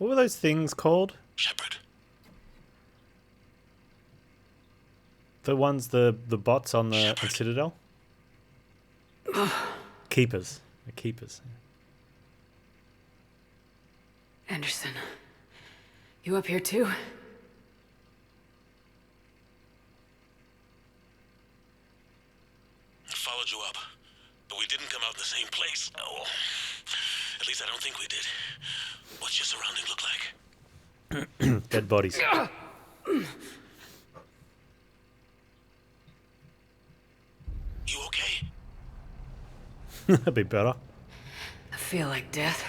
What were those things called? Shepard. The ones, the bots on the Citadel? Keepers. The keepers. Anderson, you up here too? Followed you up, but we didn't come out in the same place. Oh, at least I don't think we did. What's your surrounding look like? Dead bodies. You okay? That'd be better. I feel like death,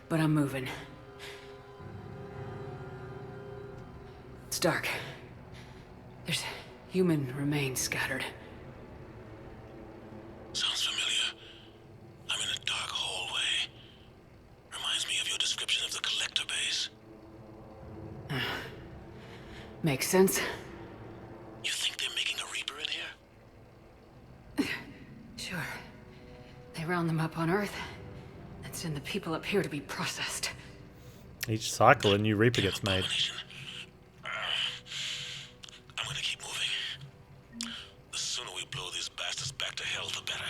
but I'm moving. It's dark. There's human remains scattered. Sounds familiar. I'm in a dark hallway. Reminds me of your description of the collector base. Makes sense? You think they're making a Reaper in here? Sure. They round them up on Earth, and send the people up here to be processed. Each cycle, a new Reaper gets made. I'm gonna keep moving. The sooner we blow these bastards back to hell, the better.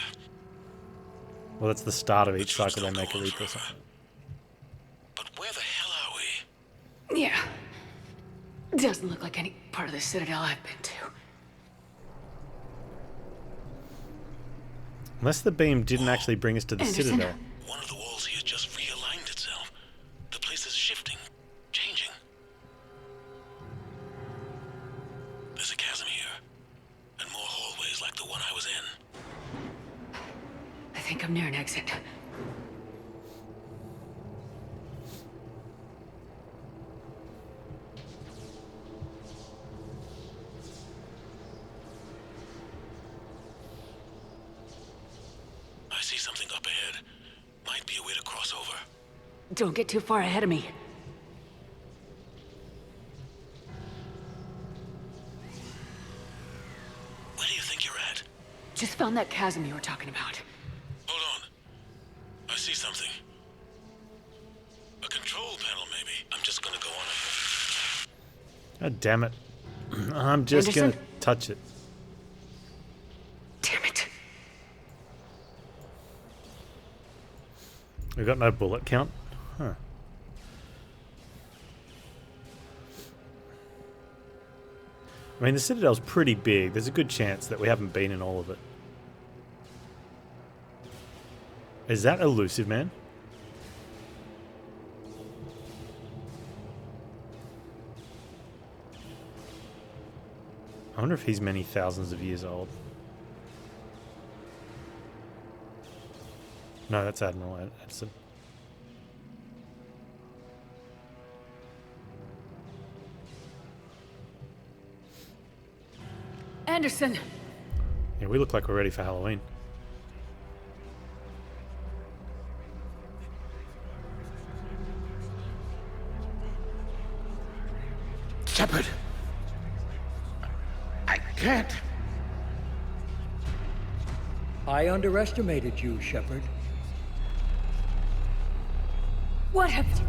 Well, that's the start of each cycle. They make a Reaper or something. But where the hell are we? Yeah. Doesn't look like any part of the Citadel I've been to. Unless the beam didn't actually bring us to the Anderson. Citadel. One of the walls here just realigned itself. The place is shifting, changing. There's a chasm here, and more hallways like the one I was in. I think I'm near an exit. I see something up ahead. Might be a way to cross over. Don't get too far ahead of me. Where do you think you're at? Just found that chasm you were talking about. Hold on. I see something. A control panel, maybe. I'm just gonna go on ahead. God damn it. I'm just Anderson? gonna touch it. Damn it. We've got no bullet count. Huh. I mean, the Citadel's pretty big. There's a good chance that we haven't been in all of it. Is that Elusive Man? I wonder if he's many thousands of years old. No, that's Admiral Edson. Anderson! Yeah, we look like we're ready for Halloween. Shepard! I can't. I underestimated you, Shepard. What have you...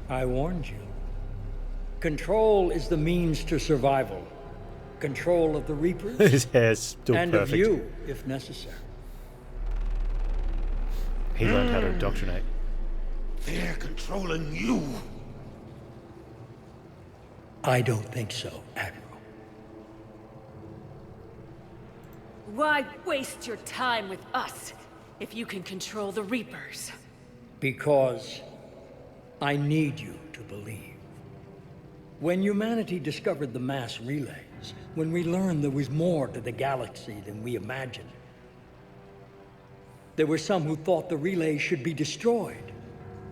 I warned you. Control is the means to survival. Control of the Reapers His hair's still and perfect. of you, if necessary. He learned how to indoctrinate. They're controlling you. I don't think so, Admiral. Why waste your time with us if you can control the Reapers? Because I need you to believe. When humanity discovered the mass relays, when we learned there was more to the galaxy than we imagined, there were some who thought the relays should be destroyed.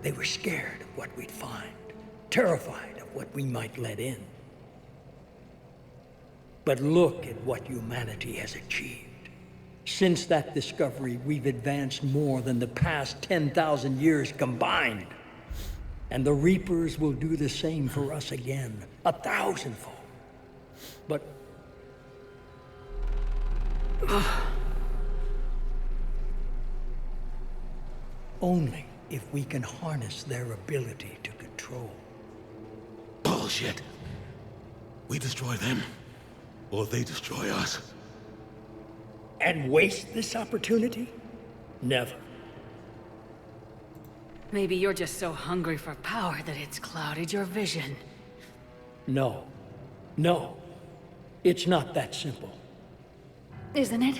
They were scared of what we'd find, terrified of what we might let in. But look at what humanity has achieved. Since that discovery, we've advanced more than the past 10,000 years combined. And the Reapers will do the same for us again, 1,000-fold. But... Only if we can harness their ability to control. Bullshit. We destroy them, or they destroy us. And waste this opportunity? Never. Maybe you're just so hungry for power that it's clouded your vision. No. No. It's not that simple. Isn't it?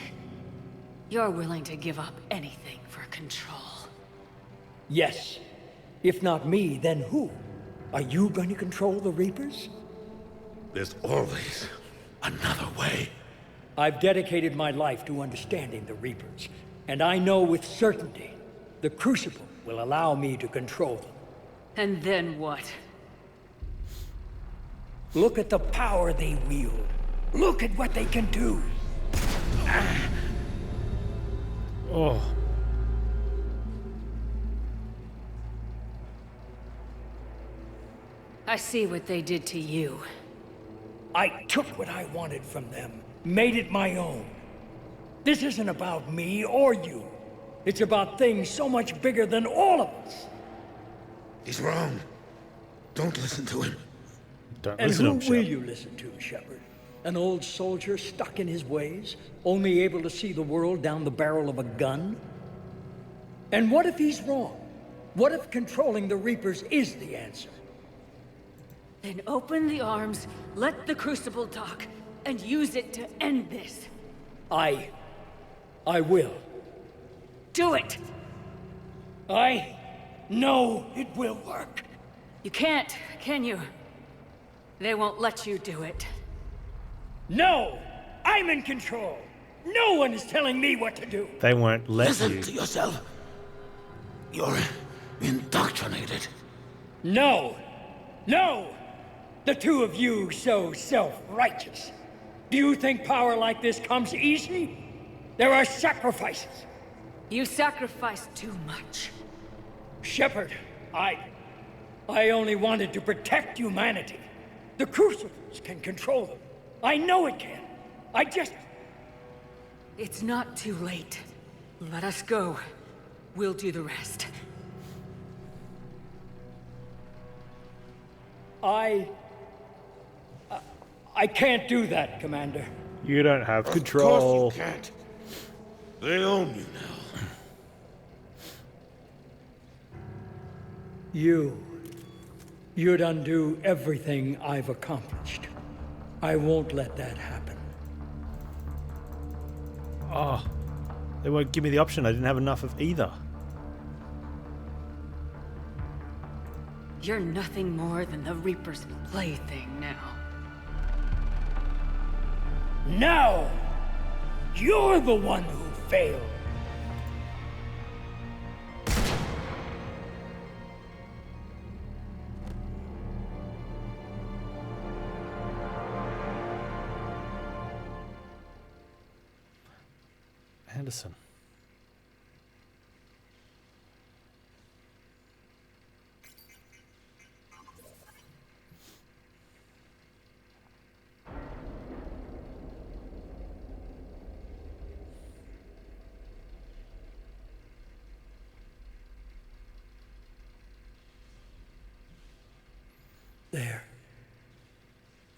You're willing to give up anything for control. Yes. If not me, then who? Are you going to control the Reapers? There's always another way. I've dedicated my life to understanding the Reapers, and I know with certainty the Crucible will allow me to control them. And then what? Look at the power they wield. Look at what they can do. Oh. I see what they did to you. I took what I wanted from them, made it my own. This isn't about me or you. It's about things so much bigger than all of us. He's wrong. Don't listen to him. Don't And listen who to him, will Shep. you listen to, Shepard? An old soldier stuck in his ways, only able to see the world down the barrel of a gun? And what if he's wrong? What if controlling the Reapers is the answer? Then open the arms, let the Crucible talk, and use it to end this. I will. Do it! I know it will work. You can't, can you? They won't let you do it. No! I'm in control! No one is telling me what to do! They won't let Listen you. to yourself. You're indoctrinated. No! No! The two of you so self-righteous. Do you think power like this comes easy? There are sacrifices. You sacrificed too much. Shepard, I only wanted to protect humanity. The Crucibles can control them. I know it can. I just... It's not too late. Let us go. We'll do the rest. I can't do that, Commander. You don't have Of control. course you can't. They own you now. You'd undo everything I've accomplished. I won't let that happen. Oh. They won't give me the option. I didn't have enough of either. You're nothing more than the Reaper's plaything now. Now, you're the one who failed. Anderson. There.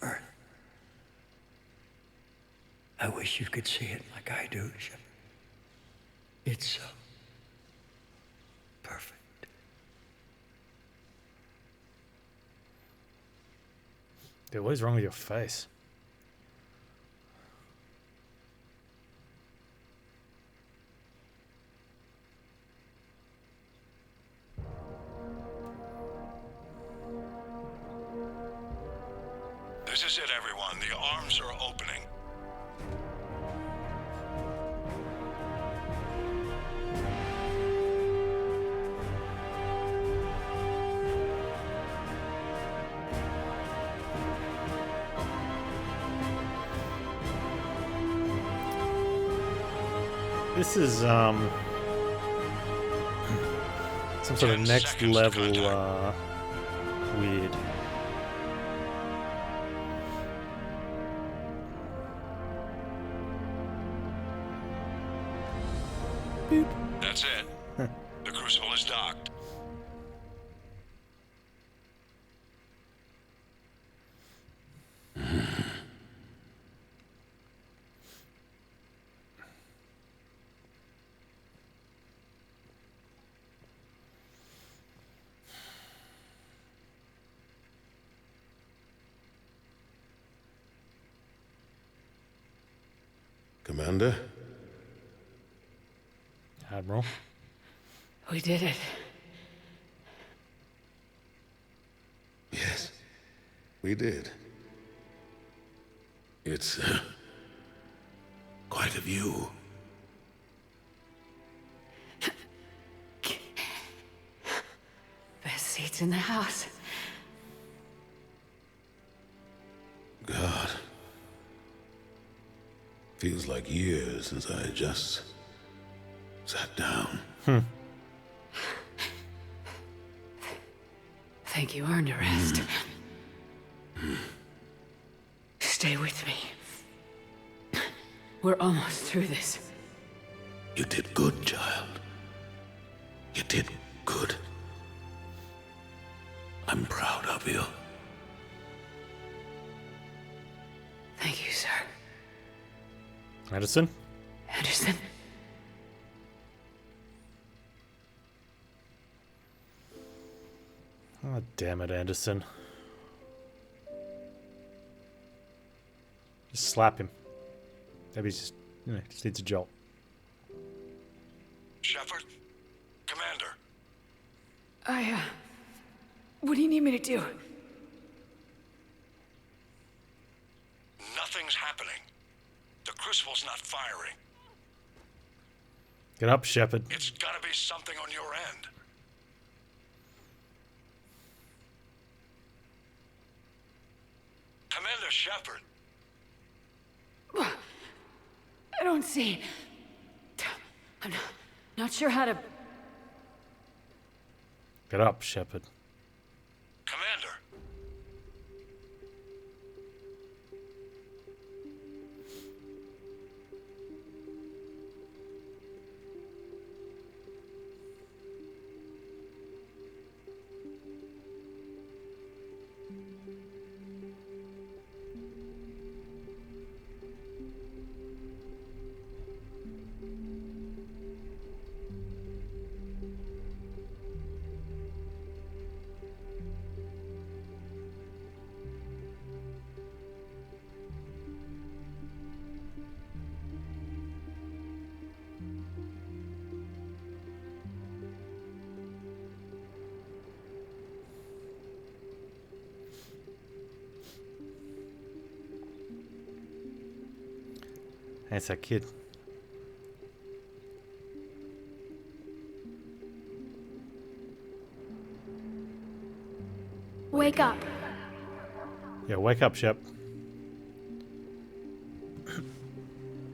Earth. I wish you could see it like I do, Shepard. It's so perfect. Dude, what is wrong with your face? This is it, everyone. The arms are opening. This is some sort of 10 next seconds to level contact. weird. That's it. The Crucible is docked. Commander? Admiral. We did it. Yes, we did. It's quite a view. Best seats in the house. God. Feels like years since I just sat down. Think you earned a rest. Stay with me. We're almost through this. You did good, child. You did good. I'm proud of you. Thank you, sir. Anderson? Anderson? Oh, damn it, Anderson. Just slap him. Maybe he's just, just needs a jolt. Shepard? Commander? What do you need me to do? Nothing's happening. The Crucible's not firing. Get up, Shepard. It's gotta be something on your end. Commander Shepard. I don't see. I'm not sure how to... Get up, Shepard. Commander. That's that kid. Wake up. Yeah, wake up, Shep.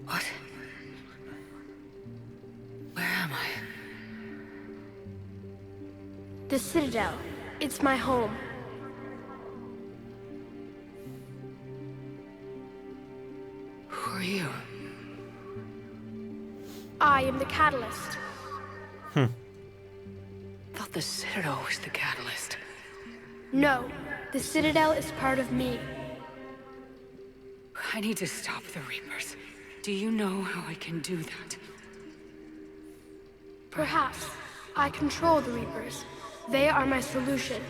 What? Where am I? The Citadel. It's my home. Who are you? I am the catalyst. Thought the Citadel was the catalyst. No, the Citadel is part of me. I need to stop the Reapers. Do you know how I can do that? Perhaps. I control the Reapers. They are my solution.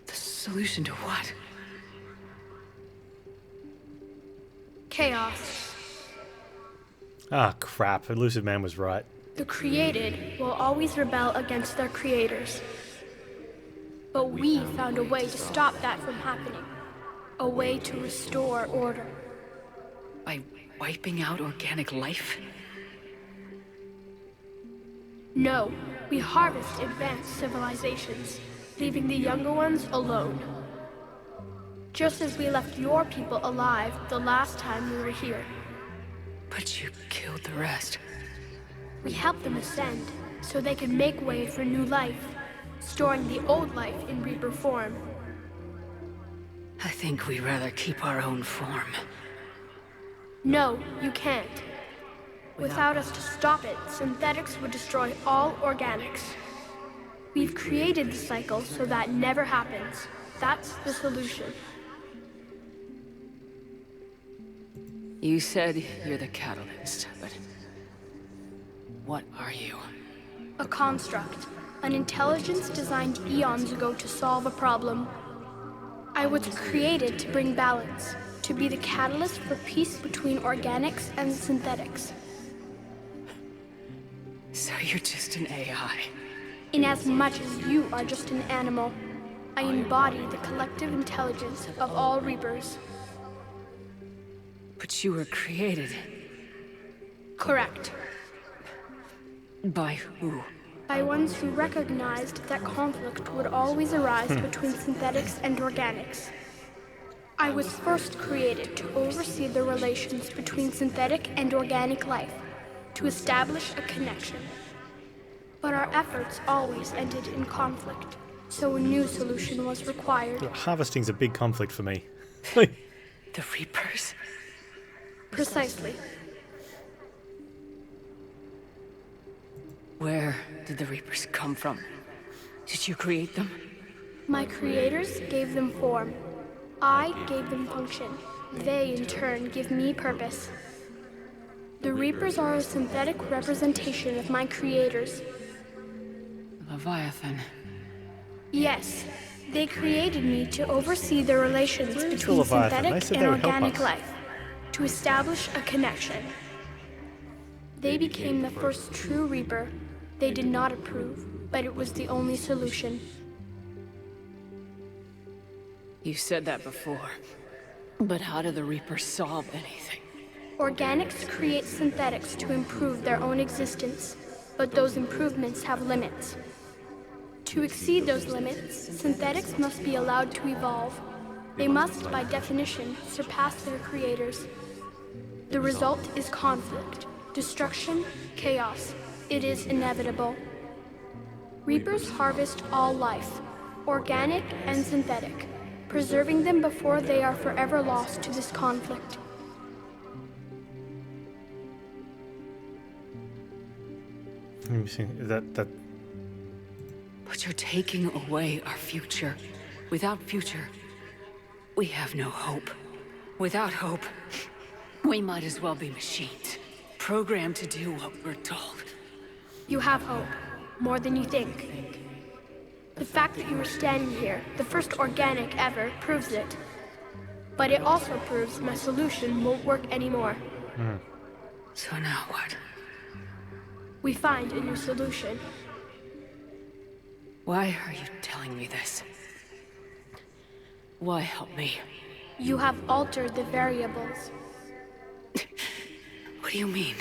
The solution to what? Chaos. Ah, crap. Elusive Man was right. The created will always rebel against their creators. But we found a way to stop that from happening. A way to restore order. By wiping out organic life? No, we harvest advanced civilizations, leaving the younger ones alone. Just as we left your people alive the last time we were here. But you killed the rest. We helped them ascend, so they could make way for new life, storing the old life in Reaper form. I think we'd rather keep our own form. No, you can't. Without us to stop it, synthetics would destroy all organics. We've created the cycle so that never happens. That's the solution. You said you're the catalyst, but what are you? A construct. An intelligence designed eons ago to solve a problem. I was created to bring balance, to be the catalyst for peace between organics and synthetics. So you're just an AI. Inasmuch as you are just an animal, I embody the collective intelligence of all Reapers. But you were created Correct. by who? By ones who recognized that conflict would always arise between synthetics and organics. I was first created to oversee the relations between synthetic and organic life, to establish a connection. But our efforts always ended in conflict, so a new solution was required. Harvesting's a big conflict for me. The Reapers? Precisely. Where did the Reapers come from? Did you create them? My creators gave them form. I gave them function. They, in turn, give me purpose. The Reapers are a synthetic representation of my creators. Leviathan. Yes, they created me to oversee the relations Where's the between Leviathan? They synthetic said and they would help organic us. life, to establish a connection. They became the first true Reaper. They did not approve, but it was the only solution. You said that before. But how do the Reapers solve anything? Organics create synthetics to improve their own existence, but those improvements have limits. To exceed those limits, synthetics must be allowed to evolve. They must, by definition, surpass their creators. The result is conflict, destruction, chaos. It is inevitable. Reapers harvest all life, organic and synthetic, preserving them before they are forever lost to this conflict. Let me see. That But you're taking away our future. Without future, we have no hope. Without hope, we might as well be machines, programmed to do what we're told. You have hope, more than you think. The fact that you are standing here, the first organic ever, proves it. But it also proves my solution won't work anymore. So now what? We find a new solution. Why are you telling me this? Why help me? You have altered the variables. What do you mean?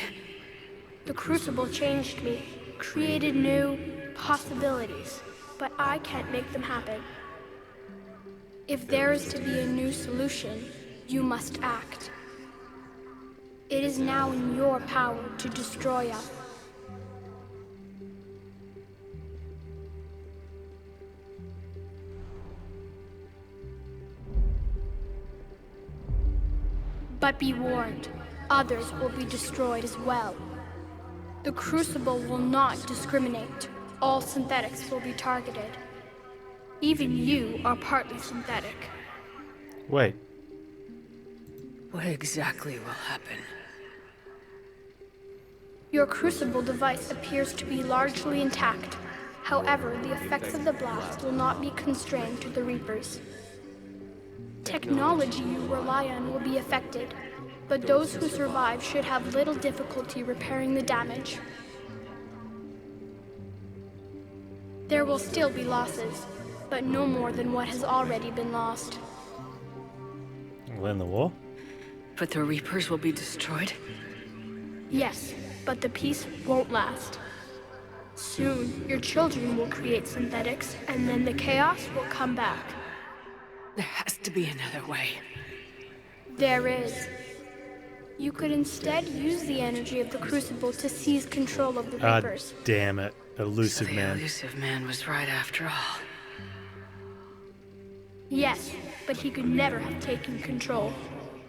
The Crucible changed me, created new possibilities, but I can't make them happen. If there is to be a new solution, you must act. It is now in your power to destroy us. But be warned, others will be destroyed as well. The Crucible will not discriminate. All synthetics will be targeted. Even you are partly synthetic. wait. What exactly will happen? Your Crucible device appears to be largely intact. However, the effects of the blast will not be constrained to the Reapers. Technology you rely on will be affected, but those who survive should have little difficulty repairing the damage. There will still be losses, but no more than what has already been lost. Win the war? But the Reapers will be destroyed? Yes, but the peace won't last. Soon, your children will create synthetics, and then the chaos will come back. There has to be another way. There is. You could instead use the energy of the Crucible to seize control of the Ah, Reapers. damn it. So Elusive the man. elusive man was right after all. Yes, but he could never have taken control,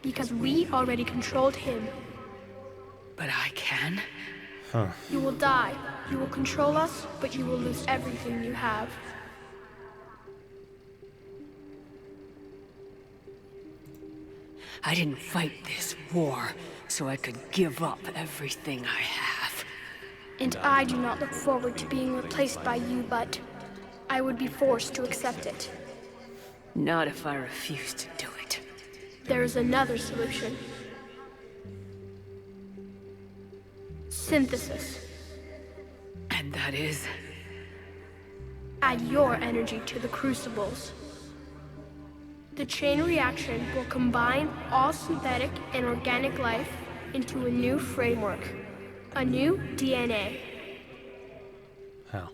because we already controlled him. But I can? You will die. You will control us, but you will lose everything you have. I didn't fight this war so I could give up everything I have. And I do not look forward to being replaced by you, but I would be forced to accept it. Not if I refuse to do it. There is another solution. Synthesis. And that is... Add your energy to the crucibles. The chain reaction will combine all synthetic and organic life into a new framework, a new DNA. How?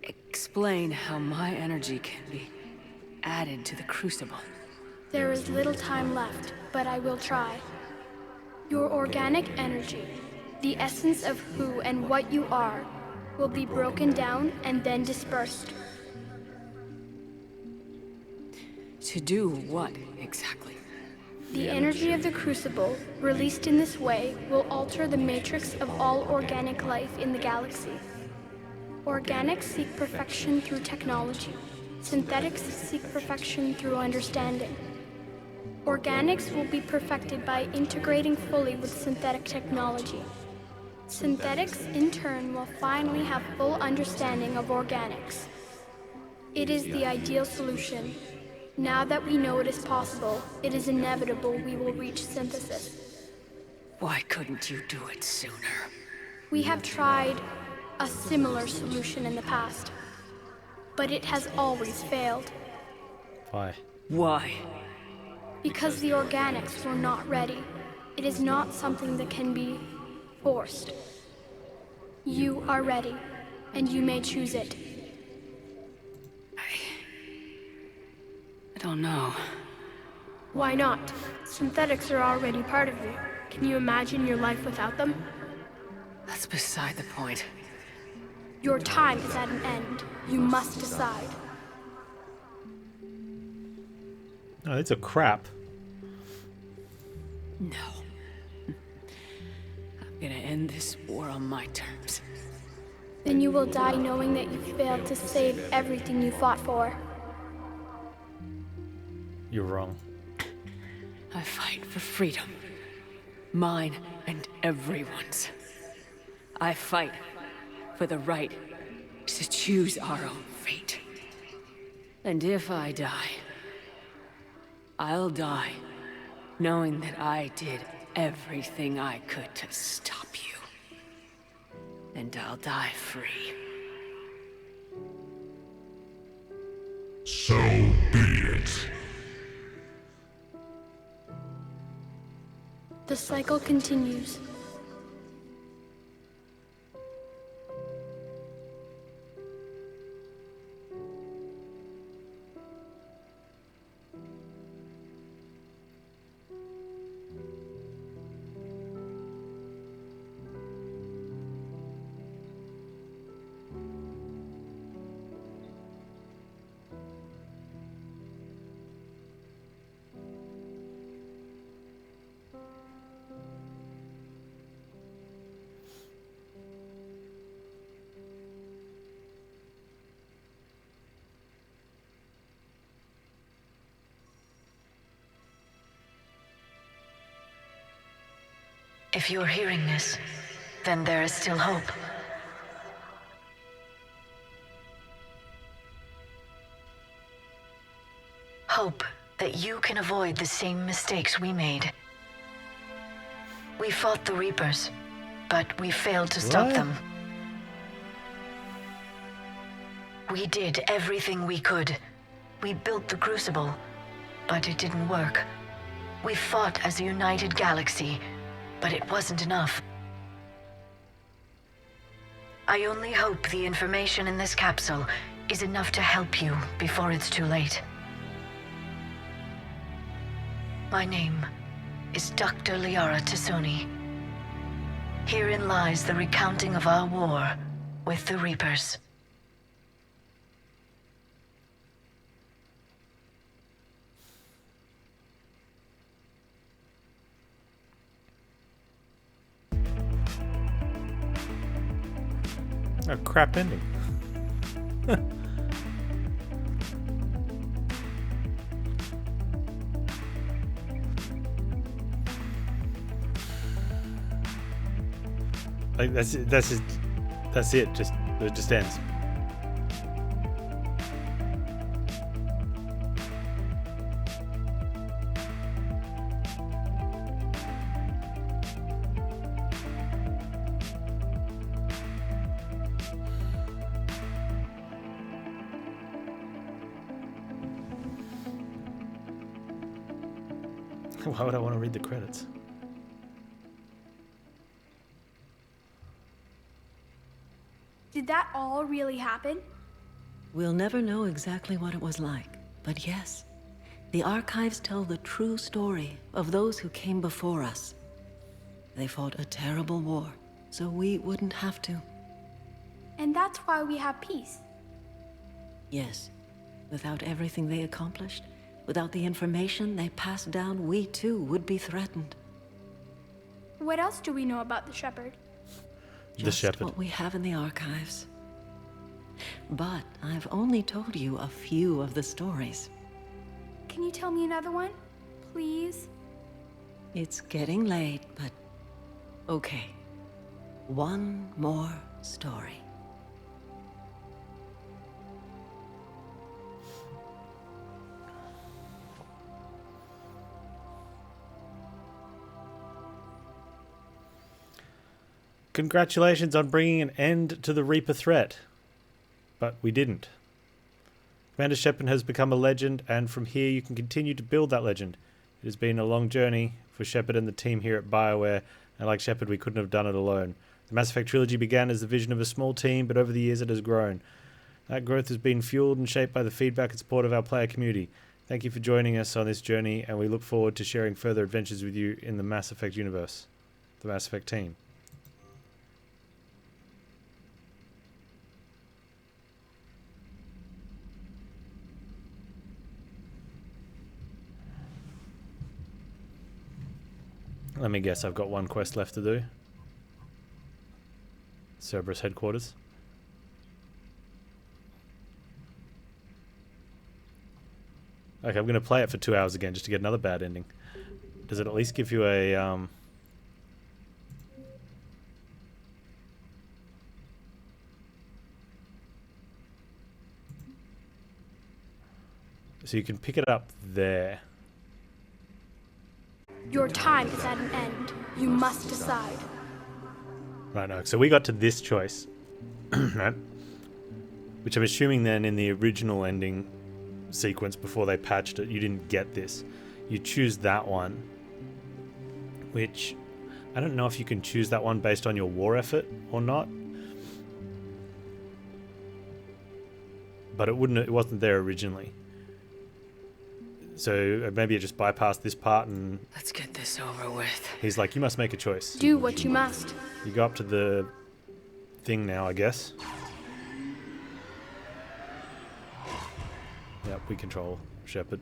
Explain how my energy can be added to the crucible. There is little time left, but I will try. Your organic energy, the essence of who and what you are, will be broken down and then dispersed. To do what, exactly? The energy of the crucible, released in this way, will alter the matrix of all organic life in the galaxy. Organics seek perfection through technology. Synthetics seek perfection through understanding. Organics will be perfected by integrating fully with synthetic technology. Synthetics, in turn, will finally have full understanding of organics. It is the ideal solution. Now that we know it is possible, it is inevitable we will reach synthesis. Why couldn't you do it sooner? We have tried a similar solution in the past, but it has always failed. Why? Why? Because the organics were not ready. It is not something that can be forced. You are ready, and you may choose it. I don't know. Why not? Synthetics are already part of you. Can you imagine your life without them? That's beside the point. Your time is at an end. You must decide. Oh, it's a crap. No. I'm gonna end this war on my terms. Then you will die knowing that you failed to save everything you fought for. You're wrong. I fight for freedom. Mine and everyone's. I fight for the right to choose our own fate. And if I die, I'll die knowing that I did everything I could to stop you. And I'll die free. So be it. The cycle continues. If you're hearing this, then there is still hope. Hope that you can avoid the same mistakes we made. We fought the Reapers, but we failed to stop What? them. We did everything we could. We built the Crucible, but it didn't work. We fought as a united galaxy, but it wasn't enough. I only hope the information in this capsule is enough to help you before it's too late. My name is Dr. Liara Tassoni. Herein lies the recounting of our war with the Reapers. A crap ending. Like that's it. That's it. It just ends. Why would I want to read the credits? Did that all really happen? We'll never know exactly what it was like, but yes, the archives tell the true story of those who came before us. They fought a terrible war, so we wouldn't have to. And that's why we have peace. Yes, without everything they accomplished, without the information they passed down, we too would be threatened. What else do we know about the Shepherd? The Just Shepherd. what we have in the archives. But I've only told you a few of the stories. Can you tell me another one? Please? It's getting late, but okay. One more story. Congratulations on bringing an end to the Reaper threat. But we didn't. Commander Shepard has become a legend, and from here you can continue to build that legend. It has been a long journey for Shepard and the team here at BioWare, and like Shepard, we couldn't have done it alone. The Mass Effect trilogy began as the vision of a small team, but over the years it has grown. That growth has been fueled and shaped by the feedback and support of our player community. Thank you for joining us on this journey, and we look forward to sharing further adventures with you in the Mass Effect universe. The Mass Effect team. Let me guess, I've got one quest left to do. Cerberus headquarters. Okay, I'm going to play it for 2 hours again just to get another bad ending. Does it at least give you a... So you can pick it up there. Your time is at an end. You must decide. Right, no. So we got to this choice. Right? Which I'm assuming then in the original ending sequence before they patched it, you didn't get this. You choose that one. Which, I don't know if you can choose that one based on your war effort or not. But it wasn't there originally. So maybe it just bypassed this part and... Let's get this over with. He's like, you must make a choice. Do what you must. You go up to the thing now, I guess. Yep, we control Shepard.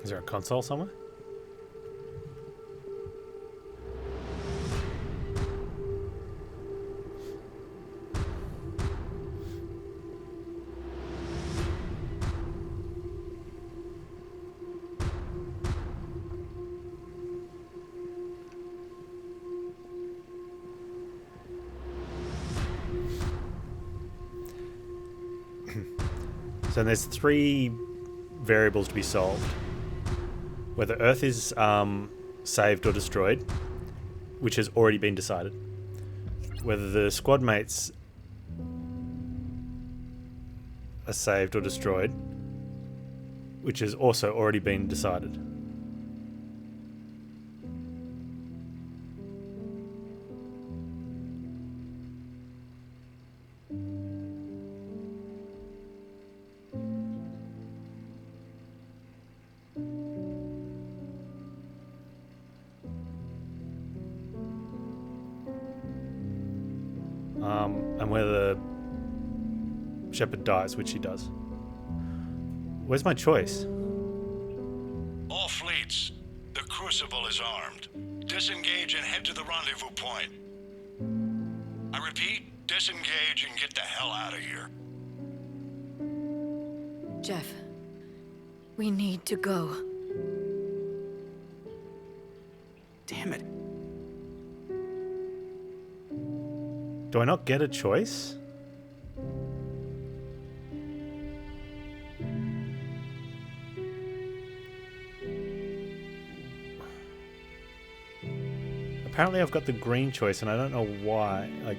Is there a console somewhere? So there's 3 variables to be solved. Whether Earth is saved or destroyed, which has already been decided. Whether the squad mates are saved or destroyed, which has also already been decided. Shepard dies, which he does. Where's my choice? All fleets. The Crucible is armed. Disengage and head to the rendezvous point. I repeat, disengage and get the hell out of here. Jeff, we need to go. Damn it. Do I not get a choice? Apparently I've got the green choice and I don't know why. Like,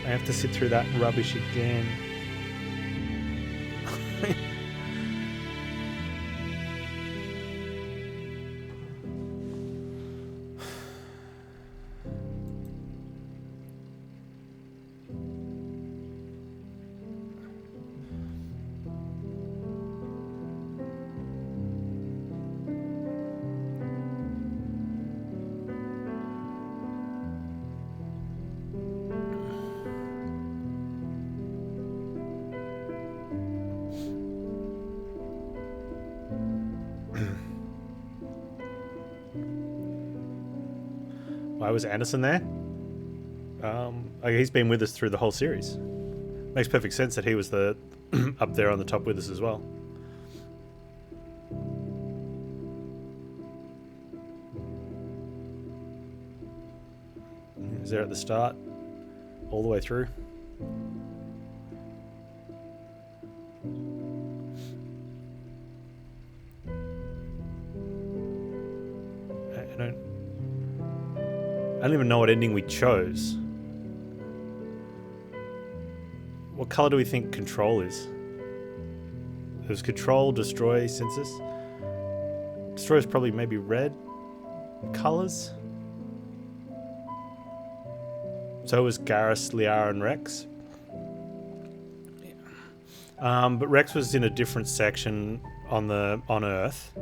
I have to sit through that rubbish again. Why was Anderson there? He's been with us through the whole series. Makes perfect sense that he was the up there on the top with us as well. He was there at the start, all the way through. I don't even know what ending we chose. What color do we think Control is? It was Control, Destroy, Census. Destroy is probably maybe red colors. So was Garrus, Liara, and Rex. But Rex was in a different section on Earth.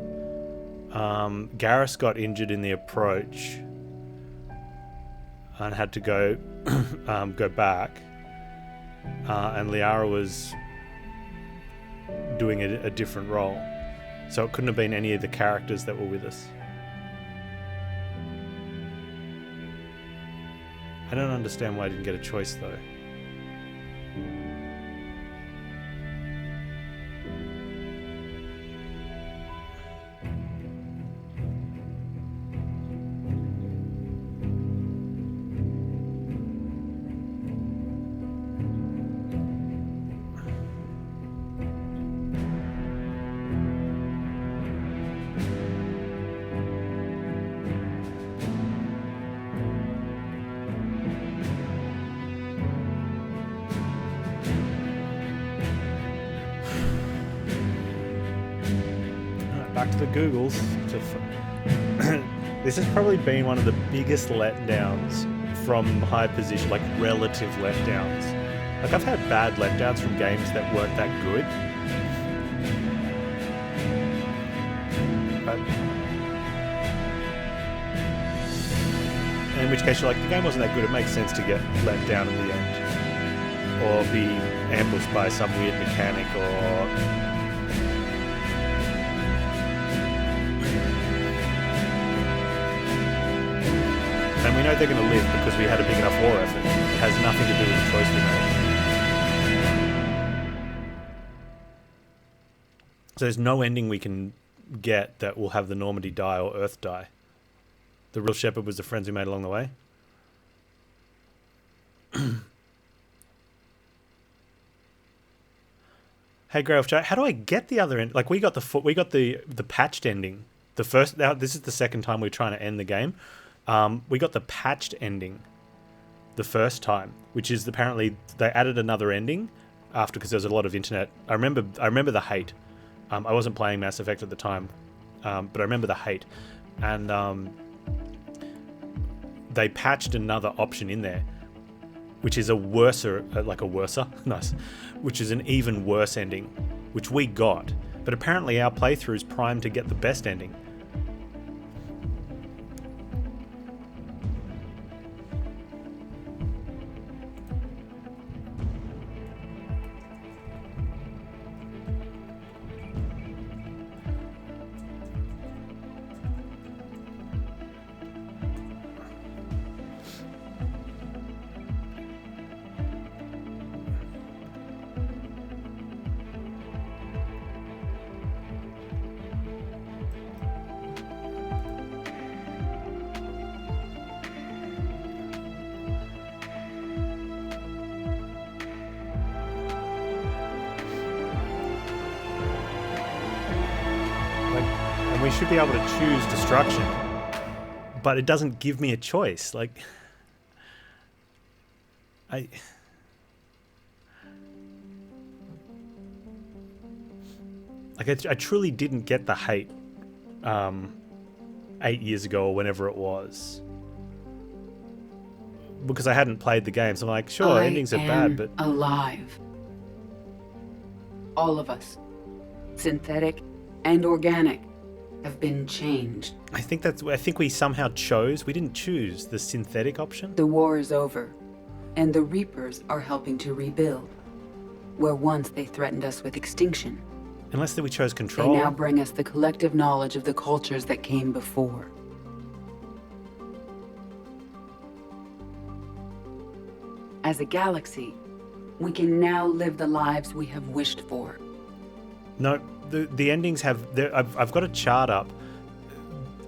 Garrus got injured in the approach and had to go back, and Liara was doing a different role, so it couldn't have been any of the characters that were with us. I don't understand why I didn't get a choice though. Back to the Googles. This has probably been one of the biggest letdowns from high position, like relative letdowns. Like I've had bad letdowns from games that weren't that good. But in which case you're like, the game wasn't that good, it makes sense to get let down in the end. Or be ambushed by some weird mechanic or... And we know they're going to live because we had a big enough war effort. It has nothing to do with the choice we made. So there's no ending we can get that will have the Normandy die or Earth die. The real Shepard was the friends we made along the way. Hey Grail Chat, how do I get the other end? Like we got the patched ending. This is the second time we're trying to end the game. We got the patched ending the first time, which is apparently they added another ending after, because there was a lot of internet. I remember the hate. I wasn't playing Mass Effect at the time, but I remember the hate, and they patched another option in there, which is which is an even worse ending, which we got. But apparently our playthrough is primed to get the best ending. we should be able to choose destruction, but it doesn't give me a choice. Like, I truly didn't get the hate 8 years ago or whenever it was, because I hadn't played the game. So I'm like, sure, endings are bad, but alive. All of us, synthetic and organic, have been changed. I think we somehow chose. We didn't choose the synthetic option. The war is over, and the Reapers are helping to rebuild, where once they threatened us with extinction. Unless we chose control. They now bring us the collective knowledge of the cultures that came before. As a galaxy, we can now live the lives we have wished for. No, the endings have... I've got a chart up,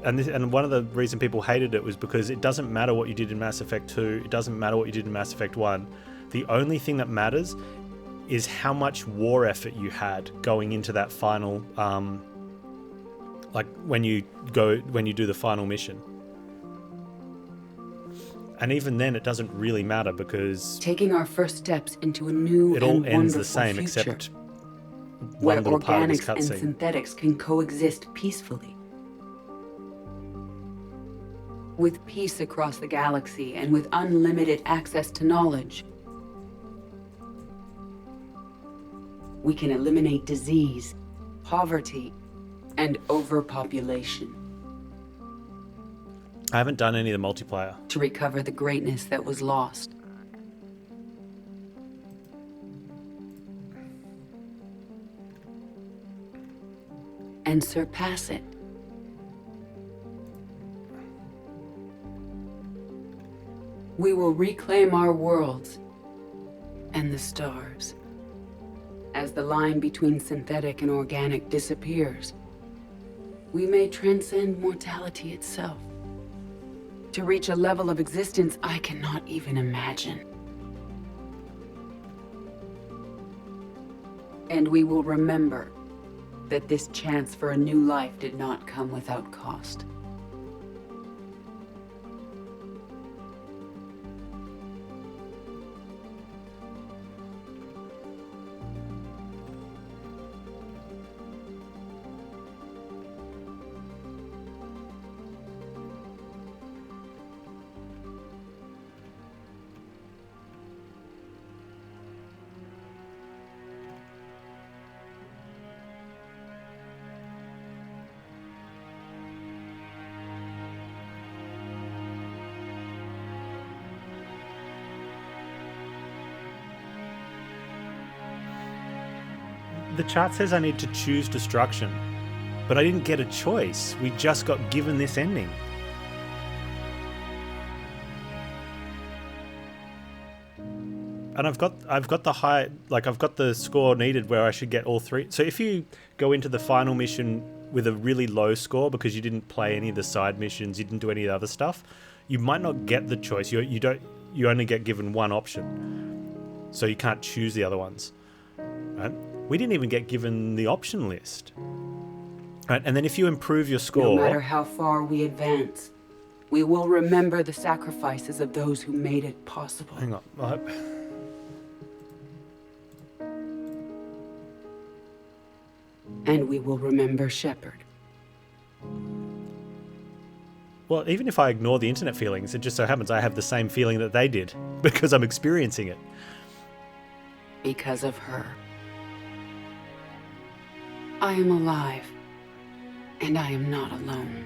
and one of the reason people hated it was because it doesn't matter what you did in Mass Effect 2, it doesn't matter what you did in Mass Effect 1. The only thing that matters is how much war effort you had going into that final, like when you do the final mission. And even then, it doesn't really matter because taking our first steps into a new it all and ends the wonderful same, future, except where one little part of this organics and cutscene. synthetics can coexist peacefully. With peace across the galaxy and with unlimited access to knowledge, we can eliminate disease, poverty, and overpopulation. I haven't done any of the multiplayer. To recover the greatness that was lost. And surpass it. We will reclaim our worlds and the stars. As the line between synthetic and organic disappears, we may transcend mortality itself. To reach a level of existence I cannot even imagine. And we will remember that this chance for a new life did not come without cost. The chart says I need to choose destruction, but I didn't get a choice. We just got given this ending. And I've got the score needed where I should get all three. So if you go into the final mission with a really low score because you didn't play any of the side missions, you didn't do any of the other stuff, you might not get the choice. You only get given one option, so you can't choose the other ones. Right? We didn't even get given the option list. Right? And then if you improve your score... No matter how far we advance, we will remember the sacrifices of those who made it possible. Hang on. And we will remember Shepard. Well, even if I ignore the internet feelings, it just so happens I have the same feeling that they did, because I'm experiencing it. Because of her. I am alive, and I am not alone.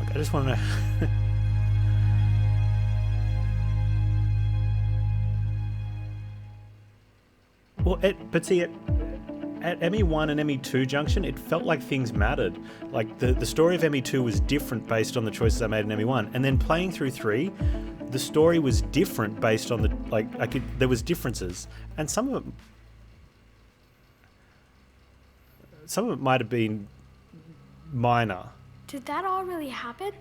Look, I just want to know... Well, but see, at ME1 and ME2 junction, it felt like things mattered. Like, the story of ME2 was different based on the choices I made in ME1. And then playing through 3, the story was different based on the... there was differences. And some of them... some of it might have been minor. Did that all really happen?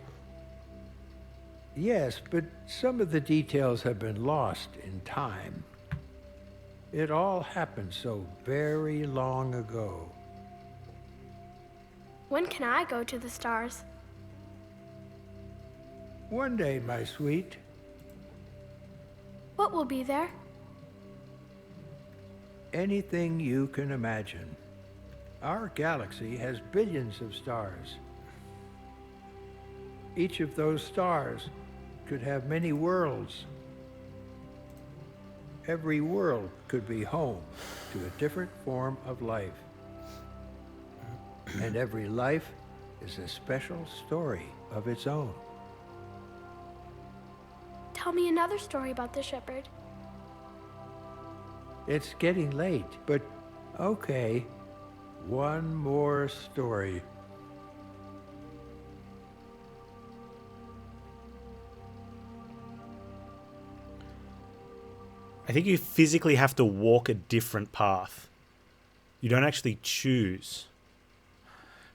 Yes, but some of the details have been lost in time. It all happened so very long ago. When can I go to the stars? One day, my sweet. What will be there? Anything you can imagine. Our galaxy has billions of stars. Each of those stars could have many worlds. Every world could be home to a different form of life. And every life is a special story of its own. Tell me another story about the shepherd. It's getting late, but okay. One more story. I think you physically have to walk a different path. You don't actually choose.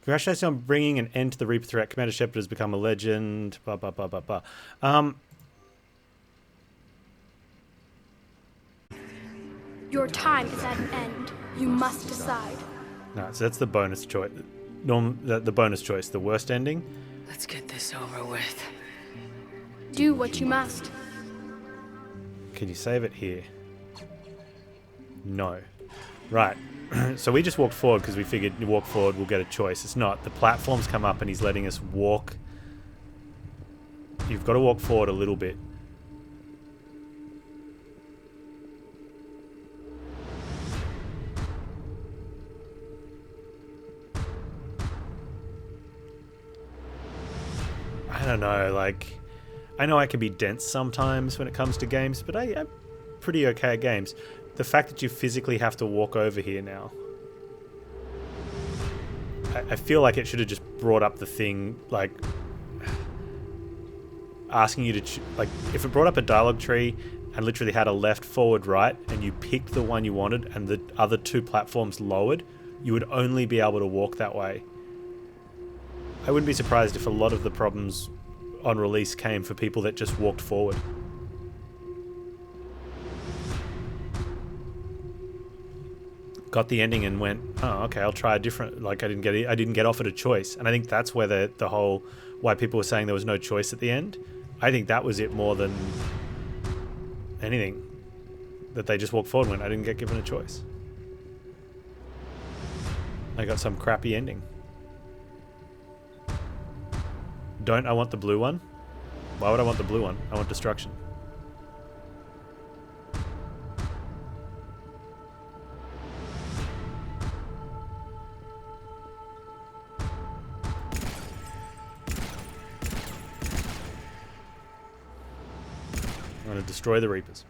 Congratulations on bringing an end to the Reaper threat. Commander Shepard has become a legend. Blah, blah, blah, blah, blah. Your time is at an end. You must decide. No, so that's the bonus choice. The bonus choice, the worst ending. Let's get this over with. Do what you must. Can you save it here? No. Right. So we just walked forward because we figured you walk forward, we'll get a choice. It's not. The platforms come up and he's letting us walk. You've got to walk forward a little bit. I don't know, like... I know I can be dense sometimes when it comes to games, but I'm pretty okay at games. The fact that you physically have to walk over here now... I feel like it should have just brought up the thing, like... asking you to... like, if it brought up a dialogue tree and literally had a left, forward, right, and you picked the one you wanted and the other two platforms lowered, you would only be able to walk that way. I wouldn't be surprised if a lot of the problems on release came for people that just walked forward. Got the ending and went, oh, okay, I'll try a different... like, I didn't get offered a choice. And I think that's where the whole... why people were saying there was no choice at the end. I think that was it more than anything. That they just walked forward and went, I didn't get given a choice. I got some crappy ending. Don't I want the blue one? Why would I want the blue one? I want destruction. I'm going to destroy the Reapers.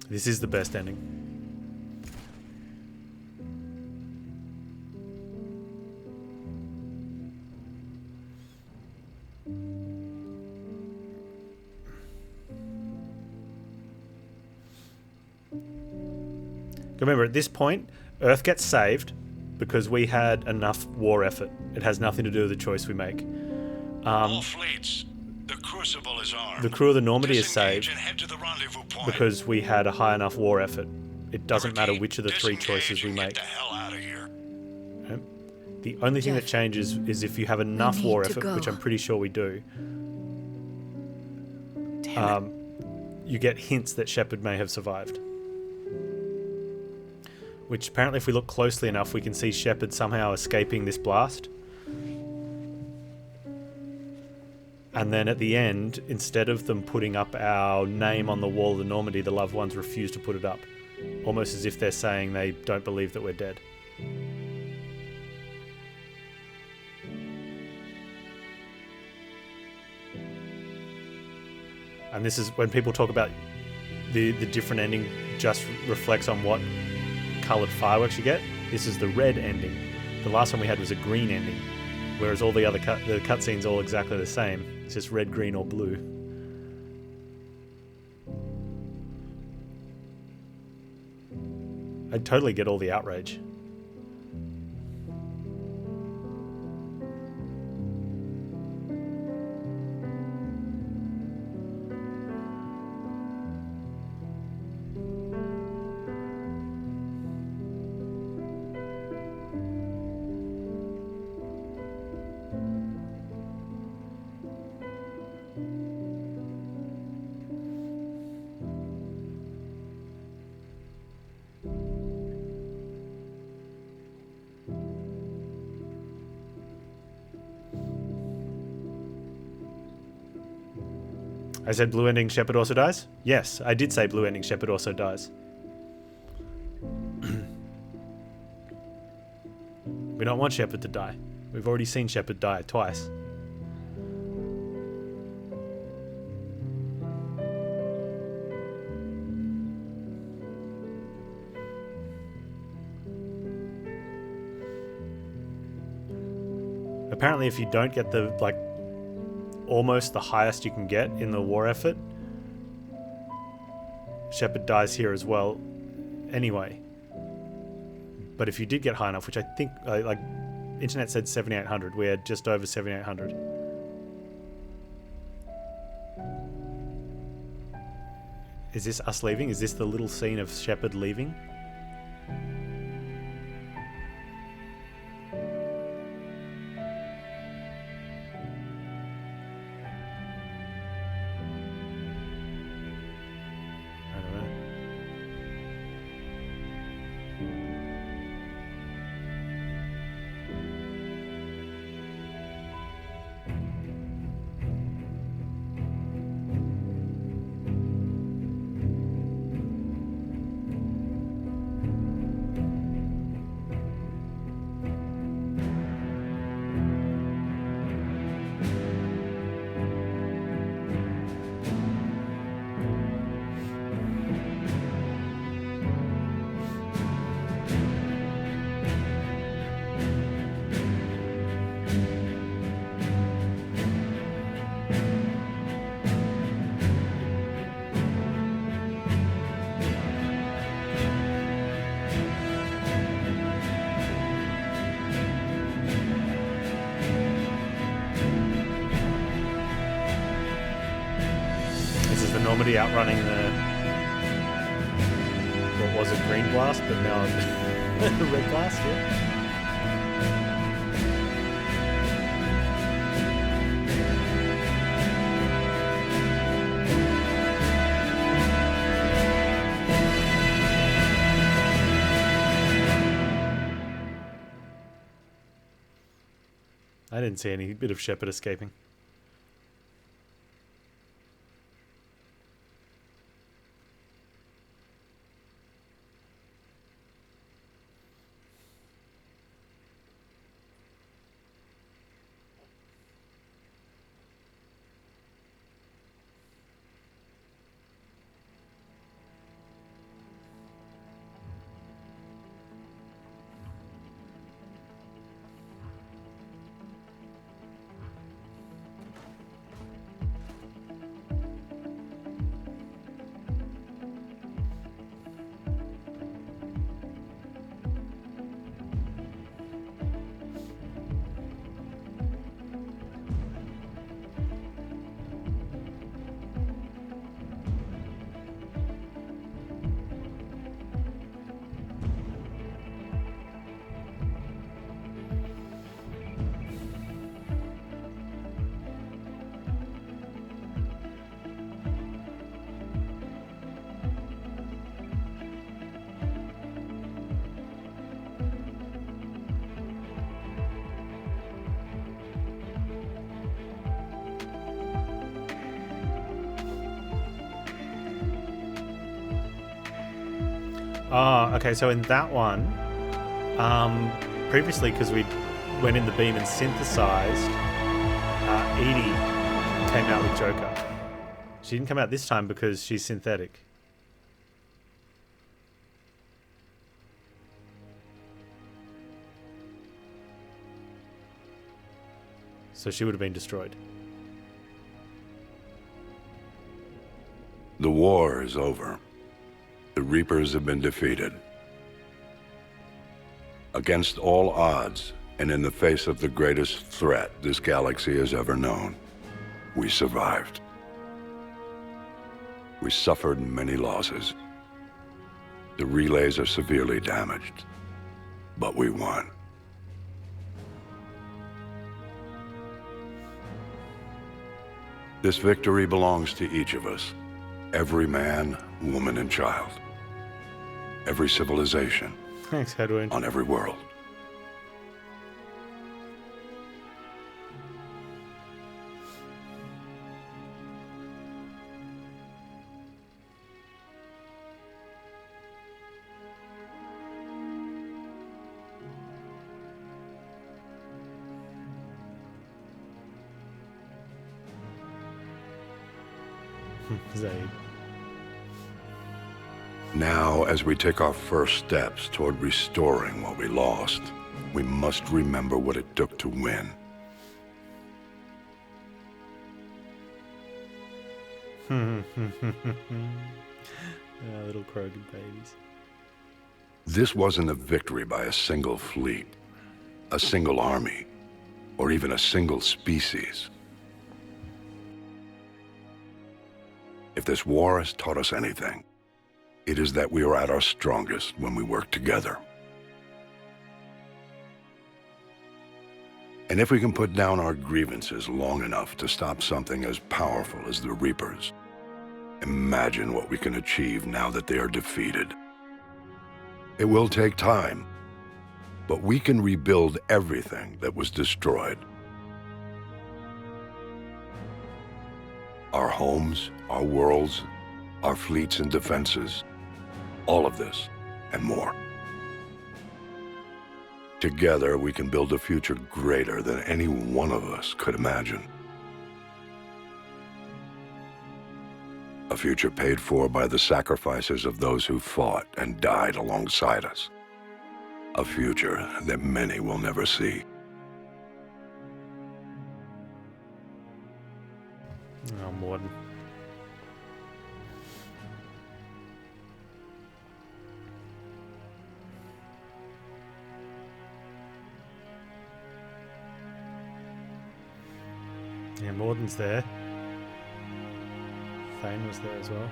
This is the best ending. Remember, at this point, Earth gets saved because we had enough war effort. It has nothing to do with the choice we make. All fleets, the Crucible is armed. The crew of the Normandy is saved and head to the rendezvous point. because we had a high enough war effort. It doesn't matter which of the three Disengage choices we and make. Get the hell out of here. Okay? The only thing that changes is if you have enough need war to effort, go. which I'm pretty sure we do. Damn it. You get hints that Shepard may have survived. Which apparently if we look closely enough we can see Shepard somehow escaping this blast. And then at the end, instead of them putting up our name on the wall of the Normandy, the loved ones refuse to put it up. Almost as if they're saying they don't believe that we're dead. And this is when people talk about the different ending just reflects on what coloured fireworks you get. This is the red ending. The last one we had was a green ending, whereas all the other the cutscenes all exactly the same. It's just red, green, or blue. I totally get all the outrage. I said blue ending Shepard also dies? Yes, I did say blue ending Shepard also dies. We don't want Shepard to die. We've already seen Shepard die twice. Apparently if you don't get the, like, almost the highest you can get in the war effort, Shepard dies here as well anyway. But if you did get high enough, which I think, like, internet said 7,800, we had just over 7,800. Is this us leaving? Is this the little scene of Shepard leaving? Normandy outrunning the, what was it, green blast, but now the red blast, yeah. I didn't see any bit of Shepard escaping. Oh, okay, so in that one, previously, because we went in the beam and synthesized, Edie came out with Joker. She didn't come out this time because she's synthetic. So she would have been destroyed. The war is over. The Reapers have been defeated. Against all odds, and in the face of the greatest threat this galaxy has ever known, we survived. We suffered many losses. The relays are severely damaged, but we won. This victory belongs to each of us. Every man, woman, and child. Every civilization. Thanks, Edwin. On every world. Zaid. Now, as we take our first steps toward restoring what we lost, we must remember what it took to win. Little Krogan babies. This wasn't a victory by a single fleet, a single army, or even a single species. If this war has taught us anything, it is that we are at our strongest when we work together. And if we can put down our grievances long enough to stop something as powerful as the Reapers, imagine what we can achieve now that they are defeated. It will take time, but we can rebuild everything that was destroyed. Our homes, our worlds, our fleets and defenses, all of this and more. Together, we can build a future greater than any one of us could imagine. A future paid for by the sacrifices of those who fought and died alongside us. A future that many will never see. Oh, Morden. Yeah, Morden's there. Thane was there as well.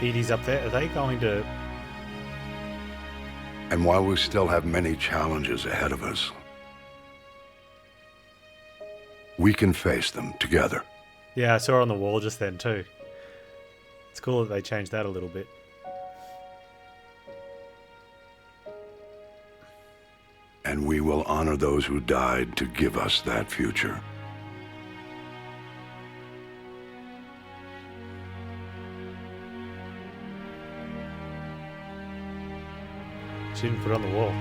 Edie's up there. Are they going to... And while we still have many challenges ahead of us, we can face them together. Yeah, I saw her on the wall just then too. It's cool that they changed that a little bit. And we will honor those who died to give us that future. She didn't put it on the wall.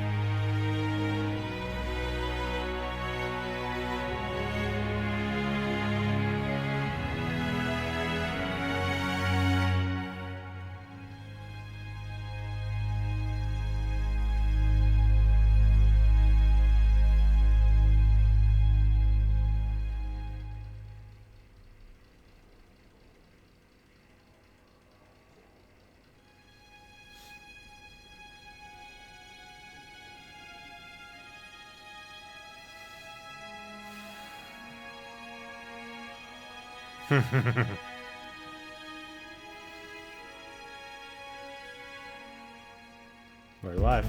We're alive.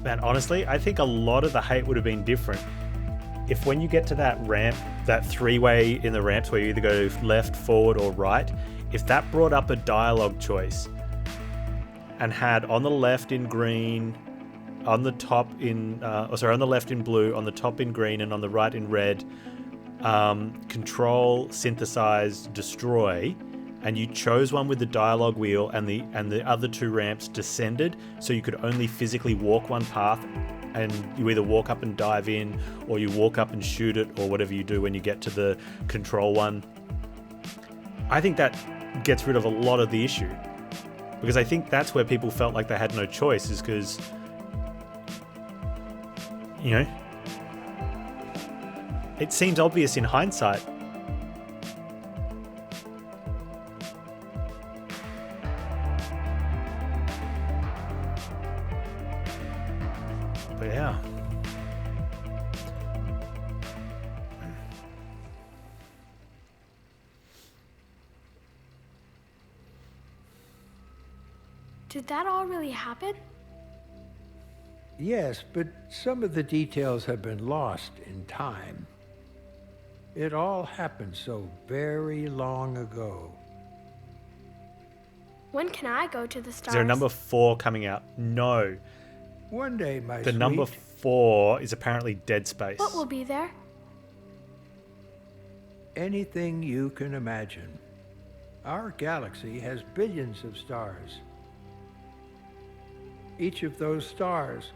Man, honestly, I think a lot of the hate would have been different if when you get to that ramp, that three-way in the ramps where you either go left, forward, or right, if that brought up a dialogue choice and had on the left in green, on the top in, on the left in blue, on the top in green, and on the right in red, control, synthesize, destroy, and you chose one with the dialogue wheel, and the other 2 ramps descended, so you could only physically walk one path, and you either walk up and dive in, or you walk up and shoot it, or whatever you do when you get to the control one. I think that gets rid of a lot of the issue, because I think that's where people felt like they had no choice, is because, you know, it seems obvious in hindsight. But yeah. Did that all really happen? Yes, but some of the details have been lost in time. It all happened so very long ago. When can I go to the stars? Is there a number 4 coming out? No. One day, my The sweet, number 4 is apparently Dead Space. What will be there? anything you can imagine. Our galaxy has billions of stars. Each of those stars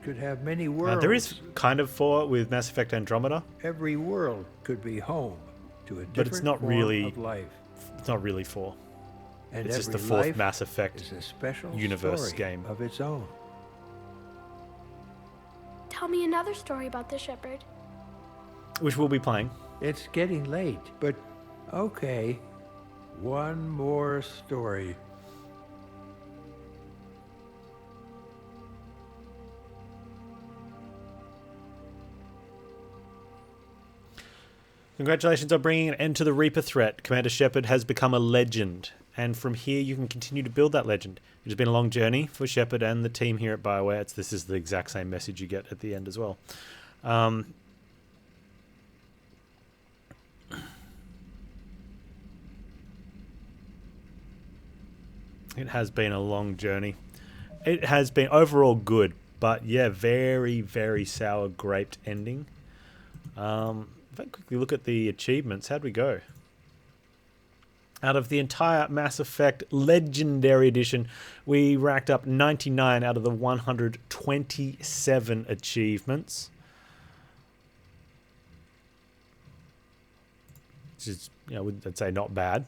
could have many worlds. There is kind of 4 with Mass Effect Andromeda. Every world could be home to a different but it's not form really of life. It's not really 4. And it's just the every 4th life Mass Effect is a special universe story game of its own. Tell me another story about the Shepherd. which we'll be playing. It's getting late, but okay. One more story. Congratulations on bringing an end to the Reaper threat. Commander Shepard has become a legend, and from here you can continue to build that legend. It has been a long journey for Shepard and the team here at BioWare. This is the exact same message you get at the end as well. It has been a long journey. It has been overall good, but yeah, very, very sour graped ending. If I quickly look at the achievements, how'd we go? Out of the entire Mass Effect Legendary Edition, we racked up 99 out of the 127 achievements. Which is, you know, I'd say not bad.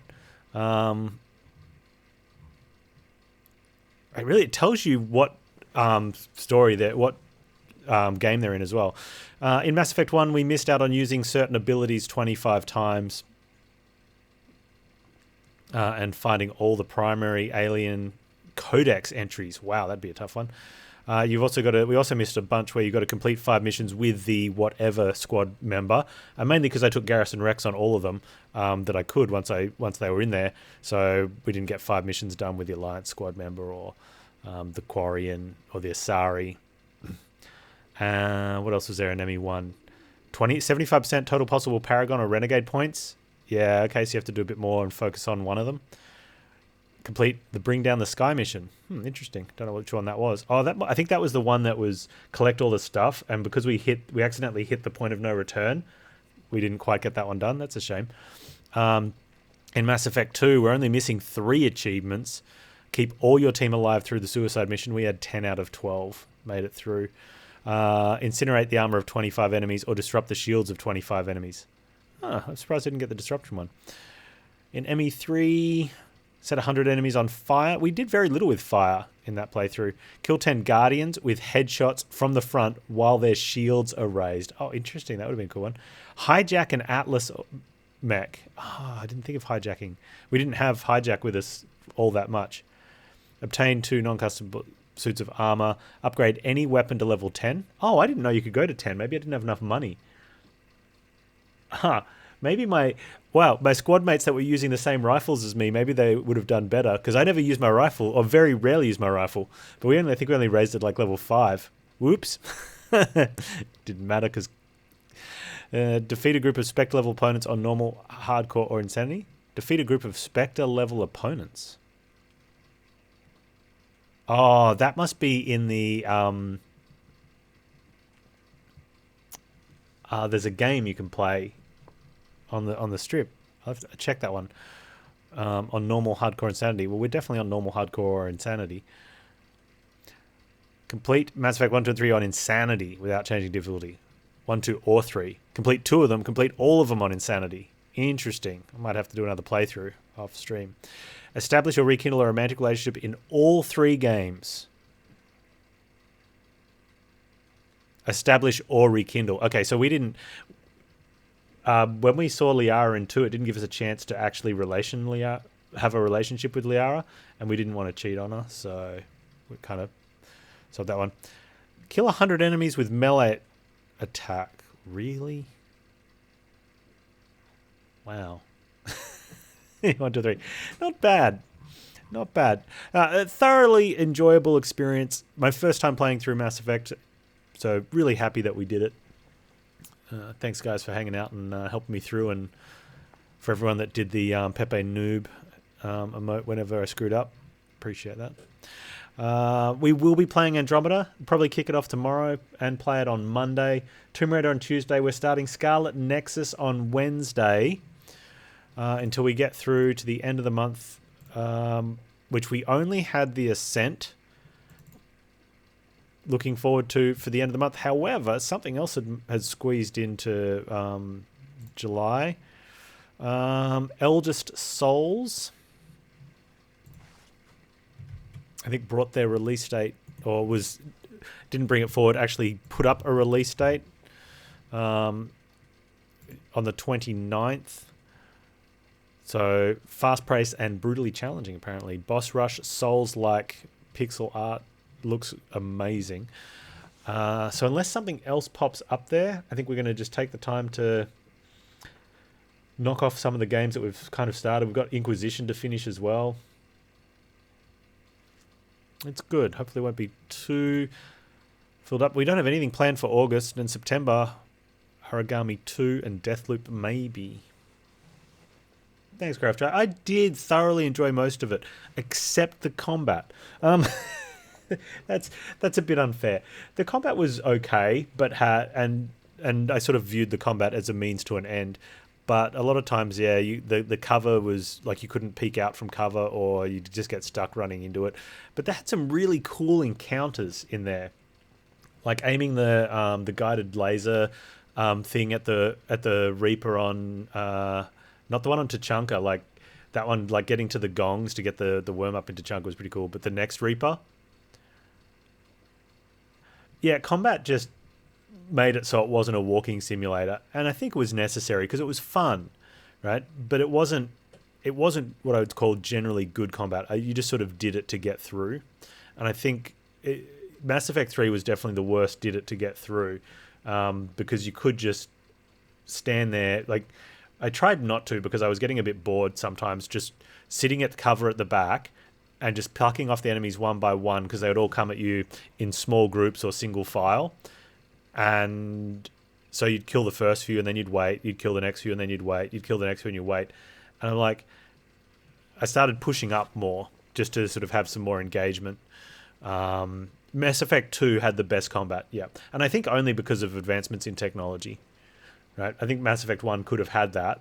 It tells you what story what game they're in as well. In Mass Effect 1, we missed out on using certain abilities 25 times and finding all the primary alien codex entries. Wow, that'd be a tough one. You've also got we also missed a bunch where you got to complete 5 missions with the whatever squad member, mainly because I took Garrison Rex on all of them that I could once they were in there. So we didn't get 5 missions done with the Alliance squad member or the Quarian or the Asari. What else was there in ME1? 75% total possible Paragon or Renegade points. Yeah, okay, so you have to do a bit more and focus on one of them. Complete the Bring Down the Sky mission. Interesting. Don't know which one that was. Oh, I think that was the one that was collect all the stuff, and because we accidentally hit the point of no return, we didn't quite get that one done. That's a shame. In Mass Effect 2, we're only missing 3 achievements. Keep all your team alive through the suicide mission. We had 10 out of 12 made it through. Incinerate the armor of 25 enemies or disrupt the shields of 25 enemies. I'm surprised I didn't get the disruption one. In ME3, set 100 enemies on fire. We did very little with fire in that playthrough. Kill 10 Guardians with headshots from the front while their shields are raised. Oh, interesting. That would have been a cool one. Hijack an Atlas mech. I didn't think of hijacking. We didn't have hijack with us all that much. Obtain 2 non-custom suits of armor. Upgrade any weapon to level 10. Oh, I didn't know you could go to 10. Maybe I didn't have enough money. Maybe my squad mates that were using the same rifles as me, maybe they would have done better, because I never used my rifle, or very rarely use my rifle. But I think we only raised it like level 5. Whoops. Didn't matter, because defeat a group of Spectre level opponents on normal, hardcore, or insanity. Defeat a group of Spectre level opponents. Oh, that must be in the there's a game you can play on the strip. I'll have to check that one. on normal, hardcore, insanity. Well, we're definitely on normal, hardcore, or insanity. Complete Mass Effect 1, 2, and 3 on insanity without changing difficulty. 1, 2, or 3. Complete 2 of them. Complete all of them on insanity. Interesting. I might have to do another playthrough off stream. Establish or rekindle a romantic relationship in all 3 games. Establish or rekindle. Okay, so we didn't... when we saw Liara in 2, it didn't give us a chance to actually have a relationship with Liara, and we didn't want to cheat on her, so we kind of solved that one. Kill 100 enemies with melee attack. Really? Wow. 1, 2, 3. Not bad. Not bad. A thoroughly enjoyable experience. My first time playing through Mass Effect, so really happy that we did it. Thanks, guys, for hanging out and helping me through, and for everyone that did the Pepe Noob emote whenever I screwed up. Appreciate that. We will be playing Andromeda. Probably kick it off tomorrow and play it on Monday. Tomb Raider on Tuesday. We're starting Scarlet Nexus on Wednesday until we get through to the end of the month, which we only had the Ascent looking forward to for the end of the month. However, something else has squeezed into July. Eldest Souls, I think, brought their release date, or didn't bring it forward, actually put up a release date on the 29th. So fast-paced and brutally challenging, apparently. Boss rush, Souls-like pixel art, looks amazing. So unless something else pops up there, I think we're going to just take the time to knock off some of the games that we've kind of started. We've got Inquisition to finish as well. It's good. Hopefully it won't be too filled up. We don't have anything planned for August. And September, Origami 2 and Deathloop maybe. Thanks, Craftjar. I did thoroughly enjoy most of it, except the combat. That's a bit unfair. The combat was okay, but and I sort of viewed the combat as a means to an end. But a lot of times, yeah, the cover was like you couldn't peek out from cover, or you just get stuck running into it. But they had some really cool encounters in there, like aiming the guided laser thing at the Reaper on not the one on Tachanka, like that one, like getting to the gongs to get the worm up into Tachanka was pretty cool. But the next Reaper, yeah, combat just made it so it wasn't a walking simulator, and I think it was necessary because it was fun, right? But it wasn't what I would call generally good combat. You just sort of did it to get through, and I think Mass Effect 3 was definitely the worst. Did it to get through, because you could just stand there. Like I tried not to because I was getting a bit bored sometimes, just sitting at the cover at the back and just plucking off the enemies one by one because they would all come at you in small groups or single file. And so you'd kill the first few and then you'd wait, you'd kill the next few and then you'd wait, you'd kill the next few and you'd wait. And I'm like, I started pushing up more just to sort of have some more engagement. Mass Effect 2 had the best combat, yeah. And I think only because of advancements in technology, right? I think Mass Effect 1 could have had that.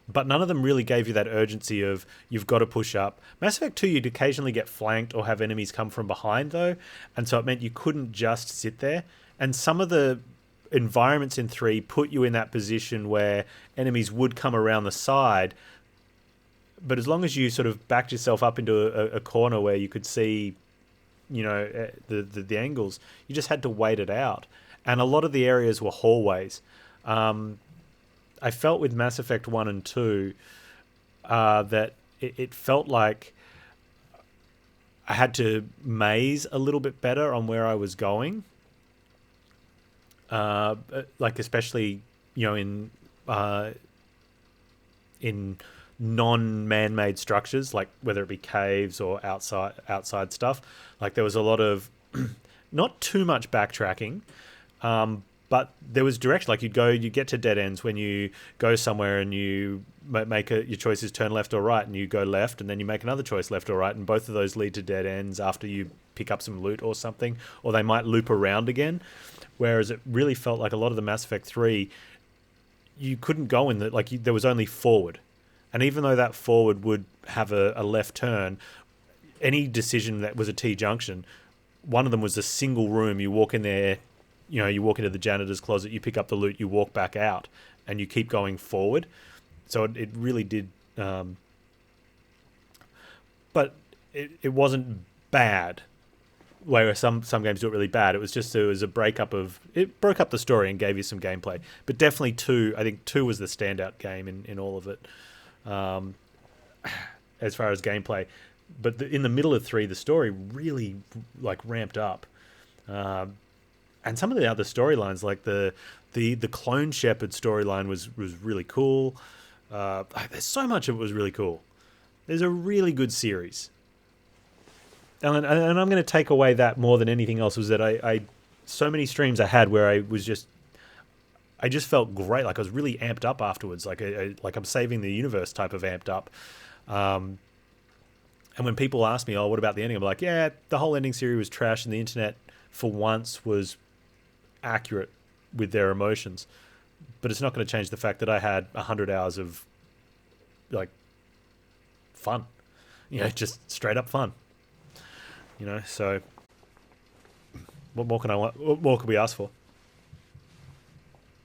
But none of them really gave you that urgency of you've got to push up. Mass Effect 2, you'd occasionally get flanked or have enemies come from behind, though. And so it meant you couldn't just sit there. And some of the environments in 3 put you in that position where enemies would come around the side. But as long as you sort of backed yourself up into a corner where you could see, you know, the angles, you just had to wait it out. And a lot of the areas were hallways. I felt with Mass Effect 1 and 2 that it felt like I had to maze a little bit better on where I was going. Like especially, you know, in non-man-made structures, like whether it be caves or outside stuff. Like there was a lot of not too much backtracking, but there was direction. Like you get to dead ends when you go somewhere and you make your choices turn left or right, and you go left, and then you make another choice left or right, and both of those lead to dead ends after you pick up some loot or something, or they might loop around again. Whereas it really felt like a lot of the Mass Effect 3, you couldn't go in there was only forward. And even though that forward would have a left turn, any decision that was a T-junction, one of them was a single room. You walk in there, you walk into the janitor's closet, you pick up the loot, you walk back out, and you keep going forward. So it really did... but it wasn't bad, whereas some games do it really bad. It was a breakup of... It broke up the story and gave you some gameplay. But definitely 2, I think 2 was the standout game in all of it, as far as gameplay. But in the middle of 3, the story really ramped up. And some of the other storylines, like the clone shepherd storyline was really cool. There's so much of it was really cool. There's a really good series. And I'm going to take away that more than anything else was that I so many streams I had where I just felt great. Like I was really amped up afterwards. Like I'm saving the universe type of amped up. And when people ask me, oh, what about the ending? I'm like, yeah, the whole ending series was trash, and the internet for once was accurate with their emotions. But it's not going to change the fact that I had 100 hours of fun. Just straight up fun. So what more can we ask for?